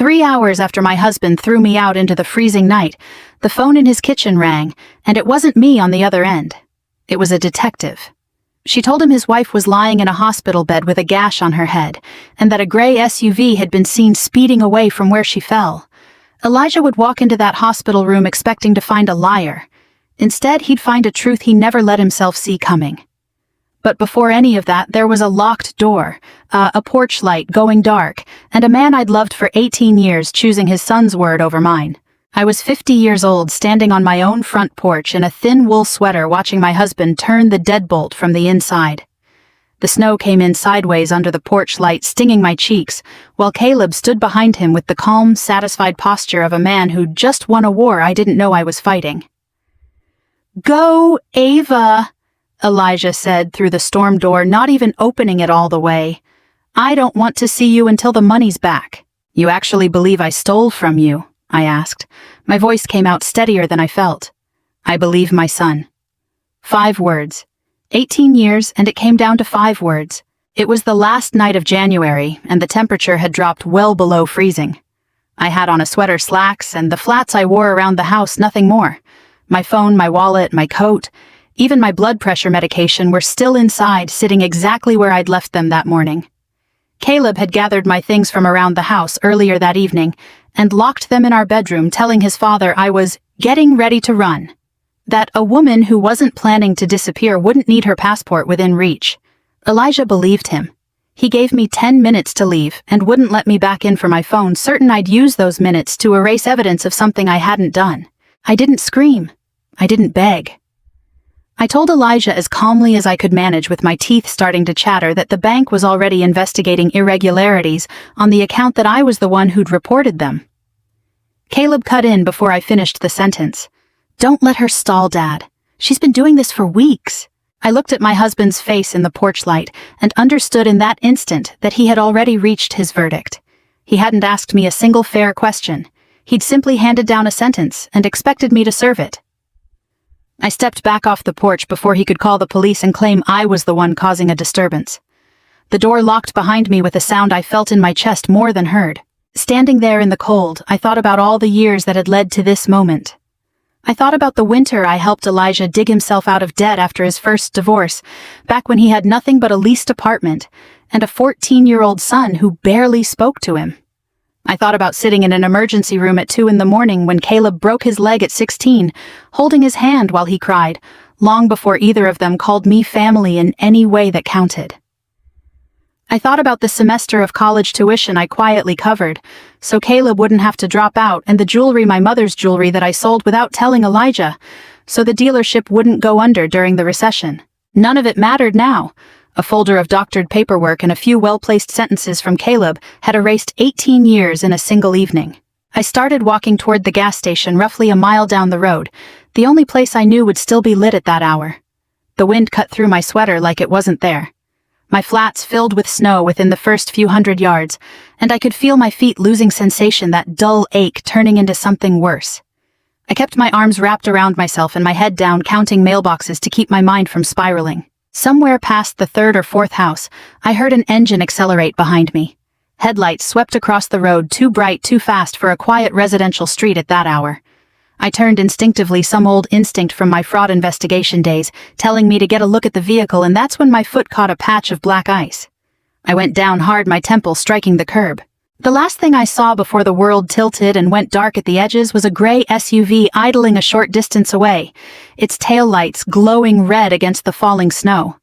3 hours after my husband threw me out into the freezing night, the phone in his kitchen rang, and it wasn't me on the other end. It was a detective. She told him his wife was lying in a hospital bed with a gash on her head, and that a gray SUV had been seen speeding away from where she fell. Elijah would walk into that hospital room expecting to find a liar. Instead, he'd find a truth he never let himself see coming. But before any of that, there was a locked door, a porch light going dark, and a man I'd loved for 18 years choosing his son's word over mine. I was 50 years old, standing on my own front porch in a thin wool sweater, watching my husband turn the deadbolt from the inside. The snow came in sideways under the porch light, stinging my cheeks, while Caleb stood behind him with the calm, satisfied posture of a man who'd just won a war I didn't know I was fighting. "Go, Ava," Elijah said through the storm door, not even opening it all the way. "I don't want to see you until the money's back." "You actually believe I stole from you?" I asked. My voice came out steadier than I felt. "I believe my son." 5 words. 18 years, and it came down to 5 words. It was the last night of January, and the temperature had dropped well below freezing. I had on a sweater, slacks, and the flats I wore around the house, nothing more. My phone, my wallet, my coat, even my blood pressure medication were still inside, sitting exactly where I'd left them that morning. Caleb had gathered my things from around the house earlier that evening and locked them in our bedroom, telling his father I was getting ready to run. That a woman who wasn't planning to disappear wouldn't need her passport within reach. Elijah believed him. He gave me 10 minutes to leave and wouldn't let me back in for my phone, certain I'd use those minutes to erase evidence of something I hadn't done. I didn't scream. I didn't beg. I told Elijah as calmly as I could manage, with my teeth starting to chatter, that the bank was already investigating irregularities on the account, that I was the one who'd reported them. Caleb cut in before I finished the sentence. "Don't let her stall, Dad. She's been doing this for weeks." I looked at my husband's face in the porch light and understood in that instant that he had already reached his verdict. He hadn't asked me a single fair question. He'd simply handed down a sentence and expected me to serve it. I stepped back off the porch before he could call the police and claim I was the one causing a disturbance. The door locked behind me with a sound I felt in my chest more than heard. Standing there in the cold, I thought about all the years that had led to this moment. I thought about the winter I helped Elijah dig himself out of debt after his first divorce, back when he had nothing but a leased apartment and a 14-year-old son who barely spoke to him. I thought about sitting in an emergency room at 2 a.m. when Caleb broke his leg at 16, holding his hand while he cried, long before either of them called me family in any way that counted. I thought about the semester of college tuition I quietly covered, so Caleb wouldn't have to drop out, and the jewelry, my mother's jewelry, that I sold without telling Elijah, so the dealership wouldn't go under during the recession. None of it mattered now. A folder of doctored paperwork and a few well-placed sentences from Caleb had erased 18 years in a single evening. I started walking toward the gas station roughly a mile down the road, the only place I knew would still be lit at that hour. The wind cut through my sweater like it wasn't there. My flats filled with snow within the first few hundred yards, and I could feel my feet losing sensation, that dull ache turning into something worse. I kept my arms wrapped around myself and my head down, counting mailboxes to keep my mind from spiraling. Somewhere past the 3rd or 4th house, I heard an engine accelerate behind me. Headlights swept across the road, too bright, too fast for a quiet residential street at that hour. I turned instinctively, some old instinct from my fraud investigation days, telling me to get a look at the vehicle, and that's when my foot caught a patch of black ice. I went down hard, my temple striking the curb. The last thing I saw before the world tilted and went dark at the edges was a gray SUV idling a short distance away, its taillights glowing red against the falling snow.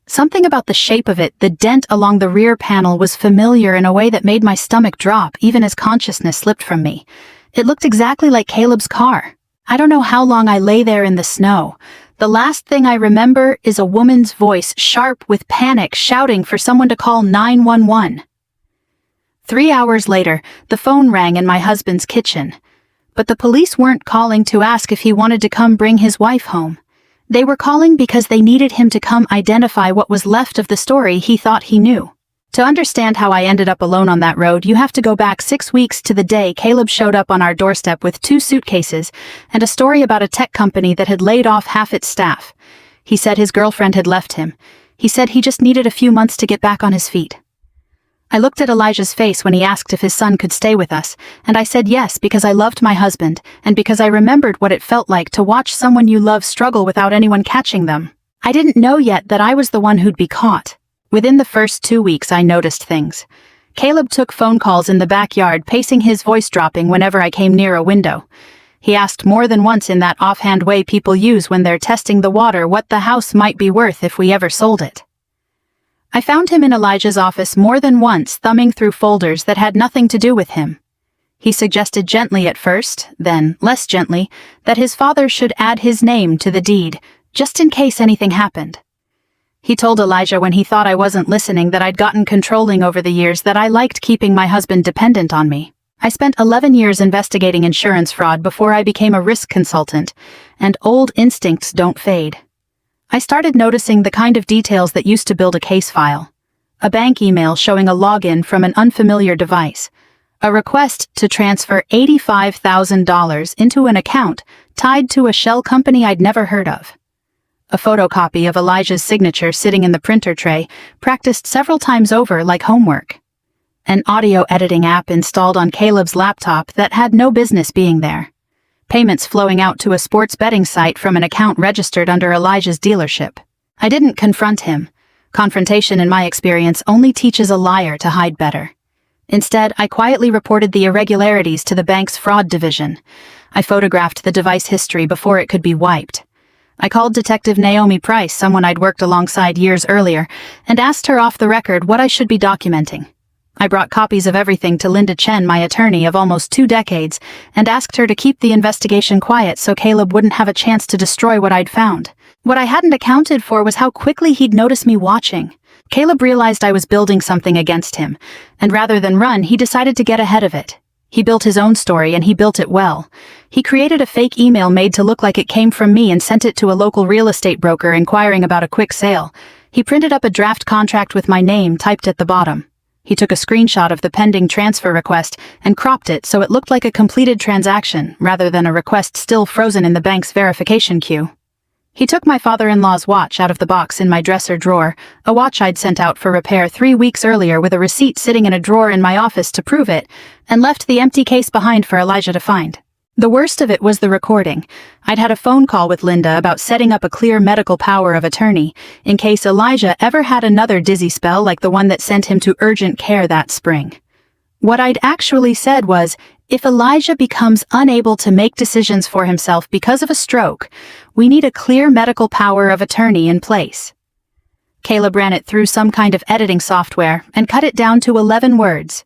Something about the shape of it, the dent along the rear panel, was familiar in a way that made my stomach drop even as consciousness slipped from me. It looked exactly like Caleb's car. I don't know how long I lay there in the snow. The last thing I remember is a woman's voice, sharp with panic, shouting for someone to call 911. 3 hours later, the phone rang in my husband's kitchen. But the police weren't calling to ask if he wanted to come bring his wife home. They were calling because they needed him to come identify what was left of the story he thought he knew. To understand how I ended up alone on that road, you have to go back 6 weeks to the day Caleb showed up on our doorstep with 2 suitcases and a story about a tech company that had laid off half its staff. He said his girlfriend had left him. He said he just needed a few months to get back on his feet. I looked at Elijah's face when he asked if his son could stay with us, and I said yes because I loved my husband, and because I remembered what it felt like to watch someone you love struggle without anyone catching them. I didn't know yet that I was the one who'd be caught. Within the first 2 weeks, I noticed things. Caleb took phone calls in the backyard, pacing, his voice dropping whenever I came near a window. He asked more than once, in that offhand way people use when they're testing the water, what the house might be worth if we ever sold it. I found him in Elijah's office more than once, thumbing through folders that had nothing to do with him. He suggested gently at first, then less gently, that his father should add his name to the deed, just in case anything happened. He told Elijah when he thought I wasn't listening that I'd gotten controlling over the years, that I liked keeping my husband dependent on me. I spent 11 years investigating insurance fraud before I became a risk consultant, and old instincts don't fade. I started noticing the kind of details that used to build a case file. A bank email showing a login from an unfamiliar device. A request to transfer $85,000 into an account tied to a shell company I'd never heard of. A photocopy of Elijah's signature sitting in the printer tray, practiced several times over like homework. An audio editing app installed on Caleb's laptop that had no business being there. Payments flowing out to a sports betting site from an account registered under Elijah's dealership. I didn't confront him. Confrontation, in my experience, only teaches a liar to hide better. Instead, I quietly reported the irregularities to the bank's fraud division. I photographed the device history before it could be wiped. I called Detective Naomi Price, someone I'd worked alongside years earlier, and asked her off the record what I should be documenting. I brought copies of everything to Linda Chen, my attorney of almost 2 decades, and asked her to keep the investigation quiet so Caleb wouldn't have a chance to destroy what I'd found. What I hadn't accounted for was how quickly he'd notice me watching. Caleb realized I was building something against him, and rather than run, he decided to get ahead of it. He built his own story, and he built it well. He created a fake email made to look like it came from me and sent it to a local real estate broker inquiring about a quick sale. He printed up a draft contract with my name typed at the bottom. He took a screenshot of the pending transfer request and cropped it so it looked like a completed transaction rather than a request still frozen in the bank's verification queue. He took my father-in-law's watch out of the box in my dresser drawer, a watch I'd sent out for repair 3 weeks earlier with a receipt sitting in a drawer in my office to prove it, and left the empty case behind for Elijah to find. The worst of it was the recording. I'd had a phone call with Linda about setting up a clear medical power of attorney in case Elijah ever had another dizzy spell like the one that sent him to urgent care that spring. What I'd actually said was, if Elijah becomes unable to make decisions for himself because of a stroke, we need a clear medical power of attorney in place. Caleb ran it through some kind of editing software and cut it down to 11 words.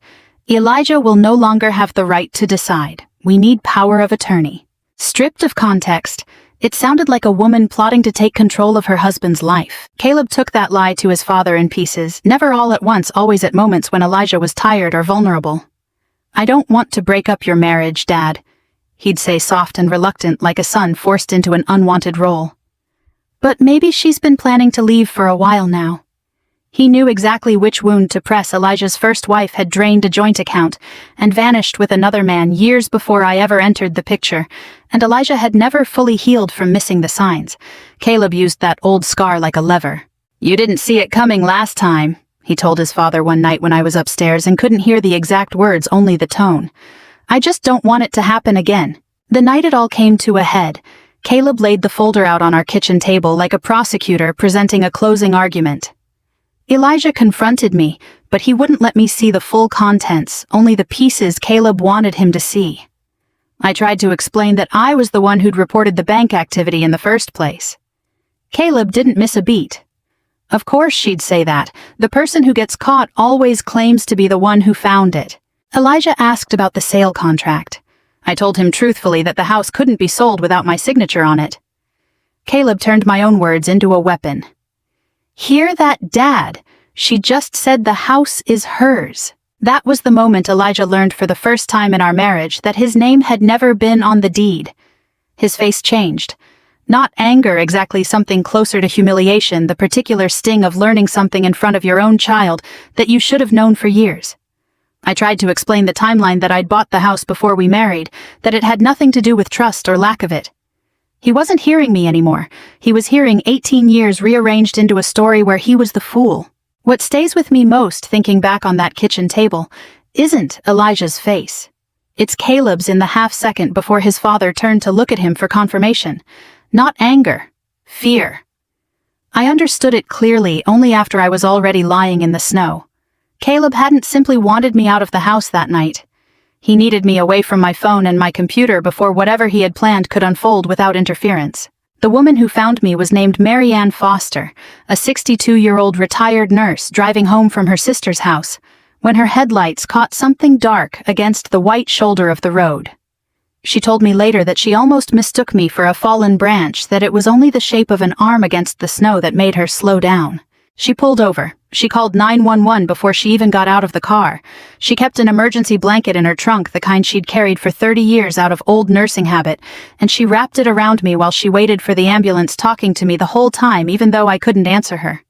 Elijah will no longer have the right to decide. We need power of attorney. Stripped of context, it sounded like a woman plotting to take control of her husband's life. Caleb took that lie to his father in pieces, never all at once, always at moments when Elijah was tired or vulnerable. I don't want to break up your marriage, Dad, he'd say, soft and reluctant like a son forced into an unwanted role. But maybe she's been planning to leave for a while now. He knew exactly which wound to press. Elijah's first wife had drained a joint account and vanished with another man years before I ever entered the picture, and Elijah had never fully healed from missing the signs. Caleb used that old scar like a lever. You didn't see it coming last time, he told his father one night when I was upstairs and couldn't hear the exact words, only the tone. I just don't want it to happen again. The night it all came to a head, Caleb laid the folder out on our kitchen table like a prosecutor presenting a closing argument. Elijah confronted me, but he wouldn't let me see the full contents, only the pieces Caleb wanted him to see. I tried to explain that I was the one who'd reported the bank activity in the first place. Caleb didn't miss a beat. Of course she'd say that. The person who gets caught always claims to be the one who found it. Elijah asked about the sale contract. I told him truthfully that the house couldn't be sold without my signature on it. Caleb turned my own words into a weapon. Hear that, Dad? She just said the house is hers. That was the moment Elijah learned for the first time in our marriage that his name had never been on the deed. His face changed. Not anger exactly, something closer to humiliation, the particular sting of learning something in front of your own child that you should have known for years. I tried to explain the timeline, that I'd bought the house before we married, that it had nothing to do with trust or lack of it. He wasn't hearing me anymore. He was hearing 18 years rearranged into a story where he was the fool. What stays with me most thinking back on that kitchen table isn't Elijah's face. It's Caleb's in the half second before his father turned to look at him for confirmation. Not anger, fear. I understood it clearly only after I was already lying in the snow. Caleb hadn't simply wanted me out of the house that night. He needed me away from my phone and my computer before whatever he had planned could unfold without interference. The woman who found me was named Mary Ann Foster, a 62-year-old retired nurse driving home from her sister's house, when her headlights caught something dark against the white shoulder of the road. She told me later that she almost mistook me for a fallen branch, that it was only the shape of an arm against the snow that made her slow down. She pulled over. She called 911 before she even got out of the car. She kept an emergency blanket in her trunk, the kind she'd carried for 30 years out of old nursing habit, and she wrapped it around me while she waited for the ambulance, talking to me the whole time even though I couldn't answer her.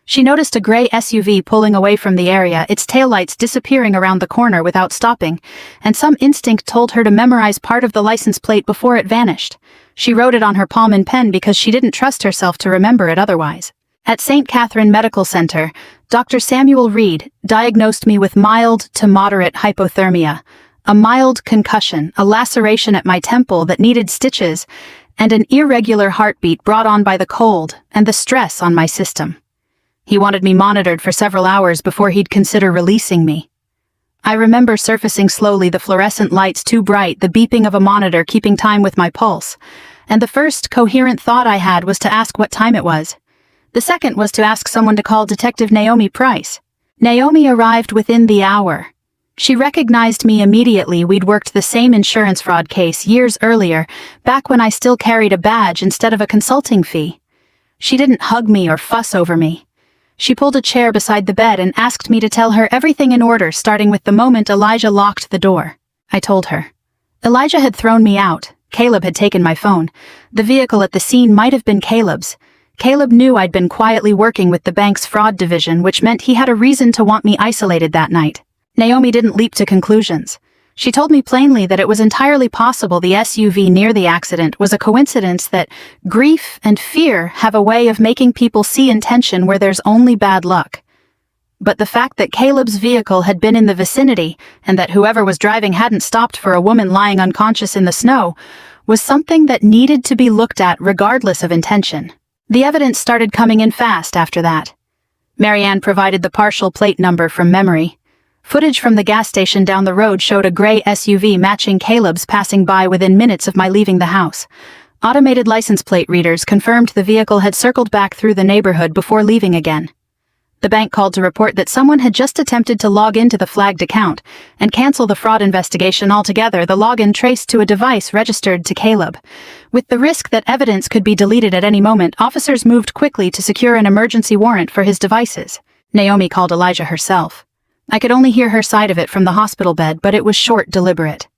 She noticed a gray SUV pulling away from the area, its taillights disappearing around the corner without stopping, and some instinct told her to memorize part of the license plate before it vanished. She wrote it on her palm in pen because she didn't trust herself to remember it otherwise. At St. Catherine Medical Center, Dr. Samuel Reed diagnosed me with mild to moderate hypothermia, a mild concussion, a laceration at my temple that needed stitches, and an irregular heartbeat brought on by the cold and the stress on my system. He wanted me monitored for several hours before he'd consider releasing me. I remember surfacing slowly, the fluorescent lights too bright, the beeping of a monitor keeping time with my pulse, and the first coherent thought I had was to ask what time it was. The second was to ask someone to call Detective Naomi Price. Naomi arrived within the hour. She recognized me immediately. We'd worked the same insurance fraud case years earlier, back when I still carried a badge instead of a consulting fee. She didn't hug me or fuss over me. She pulled a chair beside the bed and asked me to tell her everything in order, starting with the moment Elijah locked the door. I told her. Elijah had thrown me out. Caleb had taken my phone. The vehicle at the scene might have been Caleb's. Caleb knew I'd been quietly working with the bank's fraud division, which meant he had a reason to want me isolated that night. Naomi didn't leap to conclusions. She told me plainly that it was entirely possible the SUV near the accident was a coincidence, that grief and fear have a way of making people see intention where there's only bad luck. But the fact that Caleb's vehicle had been in the vicinity and that whoever was driving hadn't stopped for a woman lying unconscious in the snow was something that needed to be looked at regardless of intention. The evidence started coming in fast after that. Mary Ann provided the partial plate number from memory. Footage from the gas station down the road showed a gray SUV matching Caleb's passing by within minutes of my leaving the house. Automated license plate readers confirmed the vehicle had circled back through the neighborhood before leaving again. The bank called to report that someone had just attempted to log into the flagged account and cancel the fraud investigation altogether. The login traced to a device registered to Caleb. With the risk that evidence could be deleted at any moment, officers moved quickly to secure an emergency warrant for his devices. Naomi called Elijah herself. I could only hear her side of it from the hospital bed, but it was short, deliberate.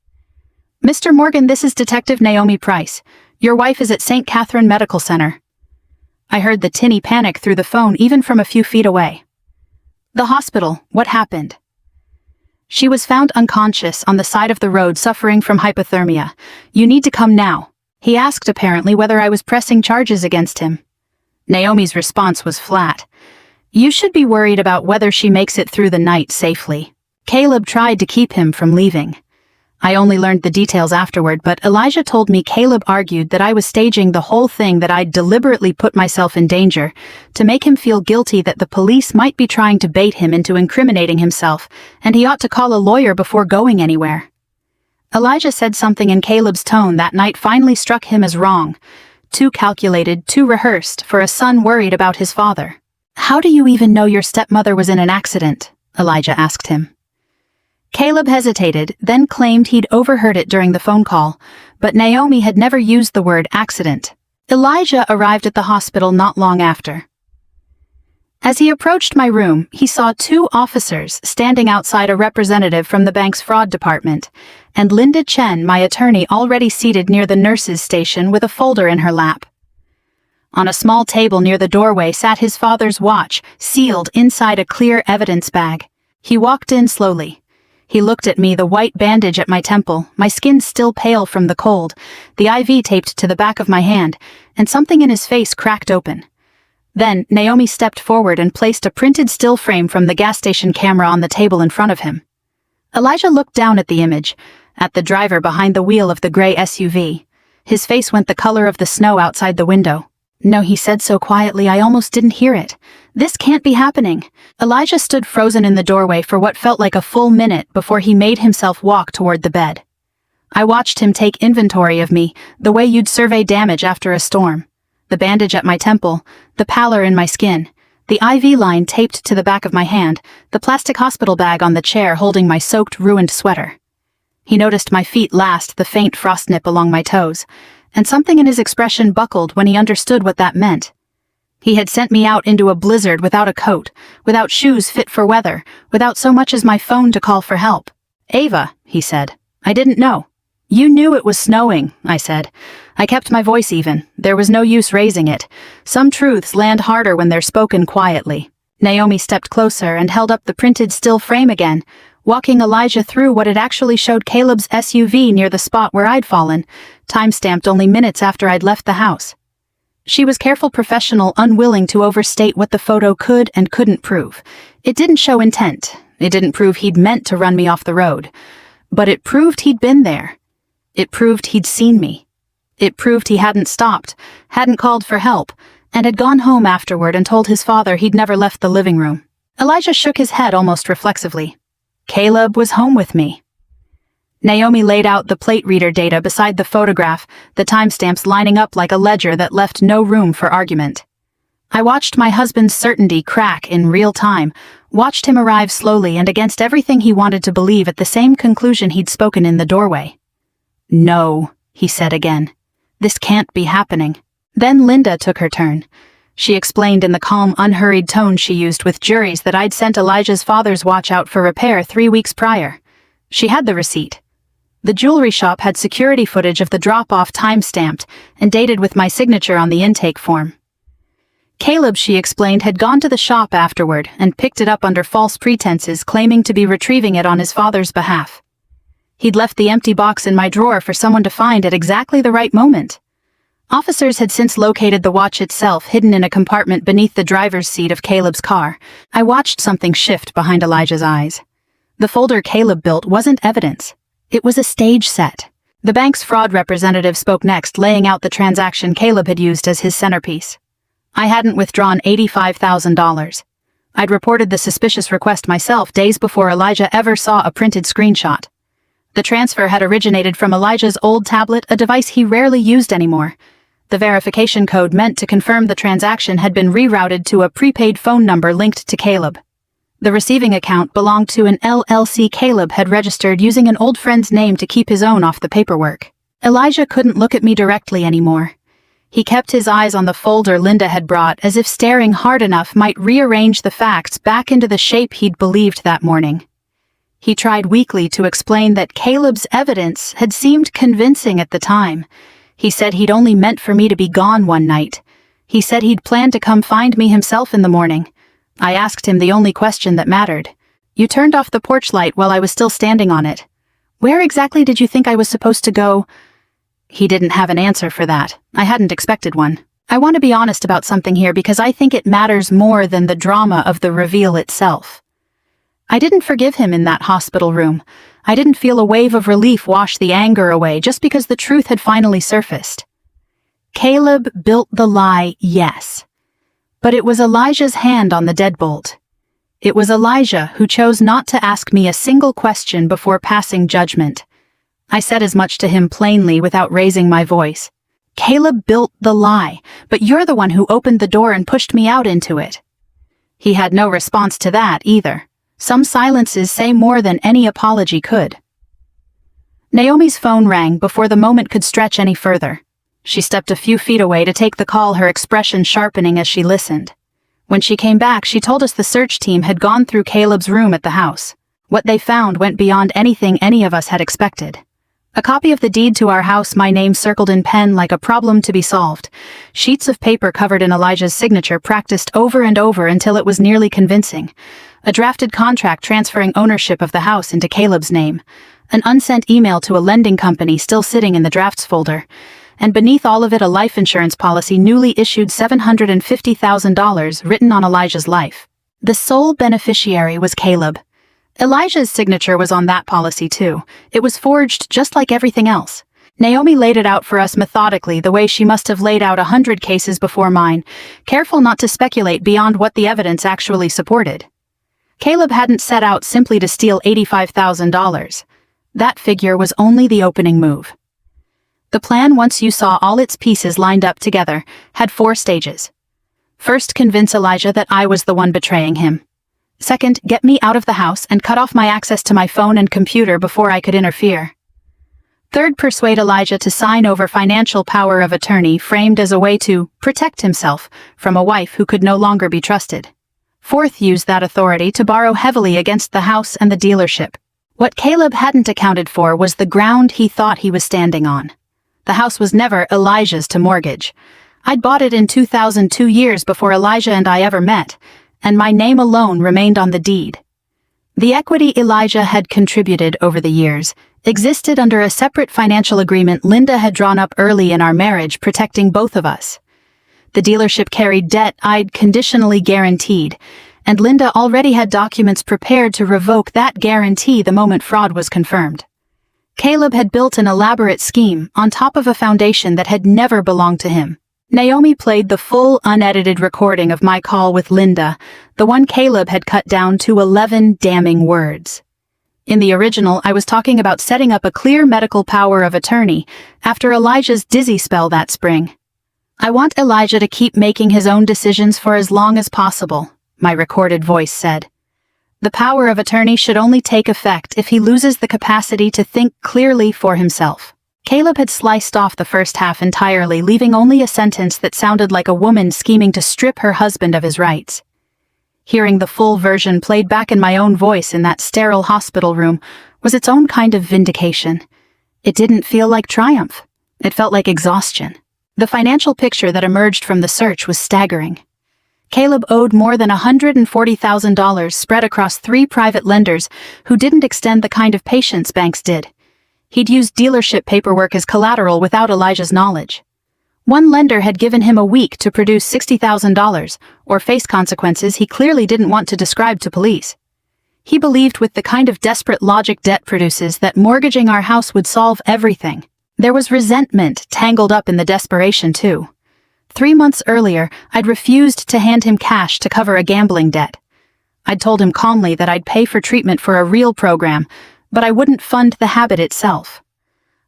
"Mr. Morgan, this is Detective Naomi Price. Your wife is at St. Catherine Medical Center." I heard the tinny panic through the phone even from a few feet away. "The hospital, what happened?" "She was found unconscious on the side of the road, suffering from hypothermia. You need to come now." He asked apparently whether I was pressing charges against him. Naomi's response was flat. "You should be worried about whether she makes it through the night safely. Caleb tried to keep him from leaving." I only learned the details afterward, but Elijah told me Caleb argued that I was staging the whole thing, that I'd deliberately put myself in danger to make him feel guilty, that the police might be trying to bait him into incriminating himself, and he ought to call a lawyer before going anywhere. Elijah said something in Caleb's tone that night finally struck him as wrong, too calculated, too rehearsed for a son worried about his father. "How do you even know your stepmother was in an accident?" Elijah asked him. Caleb hesitated, then claimed he'd overheard it during the phone call, but Naomi had never used the word accident. Elijah arrived at the hospital not long after. As he approached my room, he saw 2 officers standing outside, a representative from the bank's fraud department, and Linda Chen, my attorney, already seated near the nurse's station with a folder in her lap. On a small table near the doorway sat his father's watch, sealed inside a clear evidence bag. He walked in slowly. He looked at me, the white bandage at my temple, my skin still pale from the cold, the IV taped to the back of my hand, and something in his face cracked open. Then, Naomi stepped forward and placed a printed still frame from the gas station camera on the table in front of him. Elijah looked down at the image, at the driver behind the wheel of the gray SUV. His face went the color of the snow outside the window. "No," he said so quietly I almost didn't hear it. "This can't be happening." Elijah stood frozen in the doorway for what felt like a full minute before he made himself walk toward the bed. I watched him take inventory of me, the way you'd survey damage after a storm. The bandage at my temple, the pallor in my skin, the IV line taped to the back of my hand, the plastic hospital bag on the chair holding my soaked, ruined sweater. He noticed my feet last, the faint frost nip along my toes, and something in his expression buckled when he understood what that meant. He had sent me out into a blizzard without a coat, without shoes fit for weather, without so much as my phone to call for help. "Ava," he said, "I didn't know." "You knew it was snowing," I said. I kept my voice even. There was no use raising it. Some truths land harder when they're spoken quietly. Naomi stepped closer and held up the printed still frame again, walking Elijah through what had actually showed Caleb's SUV near the spot where I'd fallen, time-stamped only minutes after I'd left the house. She was careful professional, unwilling to overstate what the photo could and couldn't prove. It didn't show intent. It didn't prove he'd meant to run me off the road. But it proved he'd been there. It proved he'd seen me. It proved he hadn't stopped, hadn't called for help, and had gone home afterward and told his father he'd never left the living room. Elijah shook his head almost reflexively. Caleb was home with me. Naomi laid out the plate reader data beside the photograph, the timestamps lining up like a ledger that left no room for argument. I watched my husband's certainty crack in real time, watched him arrive slowly and against everything he wanted to believe at the same conclusion he'd spoken in the doorway. "No," he said again. "This can't be happening." Then Linda took her turn. She explained in the calm, unhurried tone she used with juries that I'd sent Elijah's father's watch out for repair 3 weeks prior. She had the receipt. The jewelry shop had security footage of the drop-off time-stamped and dated with my signature on the intake form. Caleb, she explained, had gone to the shop afterward and picked it up under false pretenses, claiming to be retrieving it on his father's behalf. He'd left the empty box in my drawer for someone to find at exactly the right moment. Officers had since located the watch itself hidden in a compartment beneath the driver's seat of Caleb's car. I watched something shift behind Elijah's eyes. The folder Caleb built wasn't evidence. It was a stage set. The bank's fraud representative spoke next, laying out the transaction Caleb had used as his centerpiece. I hadn't withdrawn $85,000. I'd reported the suspicious request myself days before Elijah ever saw a printed screenshot. The transfer had originated from Elijah's old tablet, a device he rarely used anymore. The verification code meant to confirm the transaction had been rerouted to a prepaid phone number linked to Caleb. The receiving account belonged to an LLC Caleb had registered using an old friend's name to keep his own off the paperwork. Elijah couldn't look at me directly anymore. He kept his eyes on the folder Linda had brought, as if staring hard enough might rearrange the facts back into the shape he'd believed that morning. He tried weakly to explain that Caleb's evidence had seemed convincing at the time. He said he'd only meant for me to be gone one night. He said he'd planned to come find me himself in the morning. I asked him the only question that mattered. "You turned off the porch light while I was still standing on it. Where exactly did you think I was supposed to go?" He didn't have an answer for that. I hadn't expected one. I want to be honest about something here because I think it matters more than the drama of the reveal itself. I didn't forgive him in that hospital room. I didn't feel a wave of relief wash the anger away just because the truth had finally surfaced. Caleb built the lie, yes. But it was Elijah's hand on the deadbolt. It was Elijah who chose not to ask me a single question before passing judgment. I said as much to him plainly without raising my voice. "Caleb built the lie, but you're the one who opened the door and pushed me out into it." He had no response to that either. Some silences say more than any apology could. Naomi's phone rang before the moment could stretch any further. She stepped a few feet away to take the call, her expression sharpening as she listened. When she came back, she told us the search team had gone through Caleb's room at the house. What they found went beyond anything any of us had expected. A copy of the deed to our house, my name circled in pen like a problem to be solved. Sheets of paper covered in Elijah's signature, practiced over and over until it was nearly convincing. A drafted contract transferring ownership of the house into Caleb's name. An unsent email to a lending company still sitting in the drafts folder. and beneath all of it a life insurance policy newly issued $750,000 written on Elijah's life. The sole beneficiary was Caleb. Elijah's signature was on that policy too. It was forged just like everything else. Naomi laid it out for us methodically, the way she must have laid out 100 cases before mine, careful not to speculate beyond what the evidence actually supported. Caleb hadn't set out simply to steal $85,000. That figure was only the opening move. The plan, once you saw all its pieces lined up together, had 4 stages. First, convince Elijah that I was the one betraying him. Second, get me out of the house and cut off my access to my phone and computer before I could interfere. Third, persuade Elijah to sign over financial power of attorney framed as a way to protect himself from a wife who could no longer be trusted. Fourth, use that authority to borrow heavily against the house and the dealership. What Caleb hadn't accounted for was the ground he thought he was standing on. The house was never Elijah's to mortgage. I'd bought it in 2002, years before Elijah and I ever met, and my name alone remained on the deed. The equity Elijah had contributed over the years existed under a separate financial agreement Linda had drawn up early in our marriage, protecting both of us. The dealership carried debt I'd conditionally guaranteed, and Linda already had documents prepared to revoke that guarantee the moment fraud was confirmed. Caleb had built an elaborate scheme on top of a foundation that had never belonged to him. Naomi played the full, unedited recording of my call with Linda, the one Caleb had cut down to 11 damning words. In the original, I was talking about setting up a clear medical power of attorney after Elijah's dizzy spell that spring. I want Elijah to keep making his own decisions for as long as possible, my recorded voice said. The power of attorney should only take effect if he loses the capacity to think clearly for himself. Caleb had sliced off the first half entirely, leaving only a sentence that sounded like a woman scheming to strip her husband of his rights. Hearing the full version played back in my own voice in that sterile hospital room was its own kind of vindication. It didn't feel like triumph. It felt like exhaustion. The financial picture that emerged from the search was staggering. Caleb owed more than $140,000 spread across 3 private lenders who didn't extend the kind of patience banks did. He'd used dealership paperwork as collateral without Elijah's knowledge. One lender had given him a week to produce $60,000, or face consequences he clearly didn't want to describe to police. He believed with the kind of desperate logic debt produces that mortgaging our house would solve everything. There was resentment tangled up in the desperation too. 3 months earlier, I'd refused to hand him cash to cover a gambling debt. I'd told him calmly that I'd pay for treatment for a real program, but I wouldn't fund the habit itself.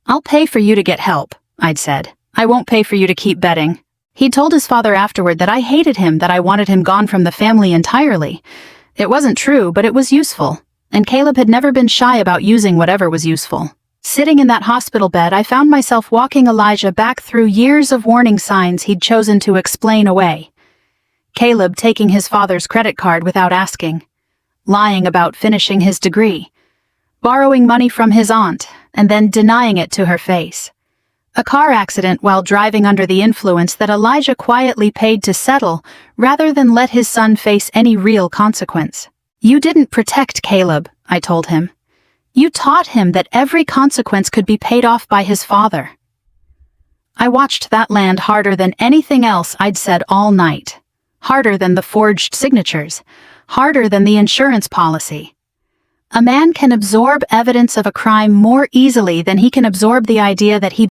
"I'll pay for you to get help," I'd said. "I won't pay for you to keep betting." He told his father afterward that I hated him, that I wanted him gone from the family entirely. It wasn't true, but it was useful, and Caleb had never been shy about using whatever was useful. Sitting in that hospital bed, I found myself walking Elijah back through years of warning signs he'd chosen to explain away. Caleb taking his father's credit card without asking, lying about finishing his degree, borrowing money from his aunt, and then denying it to her face. A car accident while driving under the influence that Elijah quietly paid to settle rather than let his son face any real consequence. "You didn't protect Caleb," I told him. "You taught him that every consequence could be paid off by his father." I watched that land harder than anything else I'd said all night. Harder than the forged signatures. Harder than the insurance policy. A man can absorb evidence of a crime more easily than he can absorb the idea that he